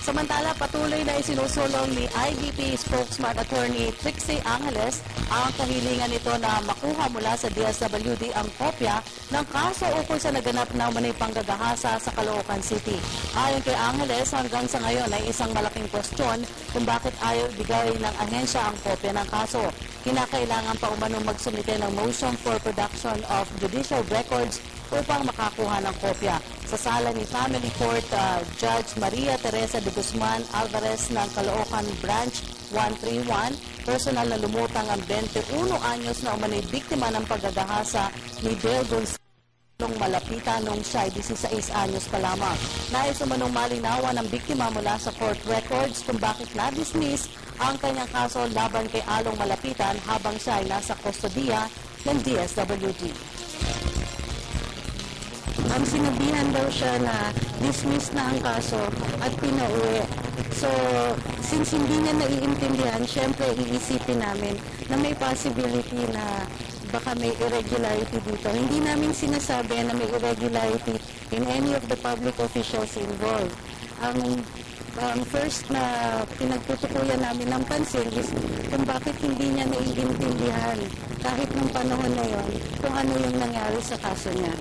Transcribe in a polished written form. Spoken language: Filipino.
Samantala, patuloy na isinusulong ni IBP spokesman attorney Trixie Angeles ang kahilingan nito na makuha mula sa DSWD ang kopya ng kaso ukol sa naganap na umanay panggagahasa sa Caloocan City. Ayon kay Angeles, hanggang sa ngayon ay isang malaking kwestiyon kung bakit ayaw ibigay ng ahensya ang kopya ng kaso. Kinakailangan pa umanong magsumite ng motion for production of judicial records upang makakuha ng kopya. Sa sala ni Family Court Judge Maria Teresa de Guzman Alvarez ng Caloocan Branch 131, personal na lumutang ang 21 anyos na umanay biktima ng paggagahasa ni Bill Gonzales nung malapitan nung siya ay 16 anyos pa lamang. Nais umanong malinawan ng biktima mula sa court records kung bakit na-dismiss ang kanyang kaso laban kay Along Malapitan habang siya ay nasa kustodiya ng DSWD. Ang sinabihan daw siya na dismiss na ang kaso at pinauwi. So, since hindi niya naiintindihan, syempre iisipin namin na may possibility na baka may irregularity dito. Hindi namin sinasabi na may irregularity in any of the public officials involved. Ang first na pinagtutukuyan namin ng pansin is kung bakit hindi niya naiintindihan kahit nung panahon na yon kung ano yung nangyari sa kaso niya.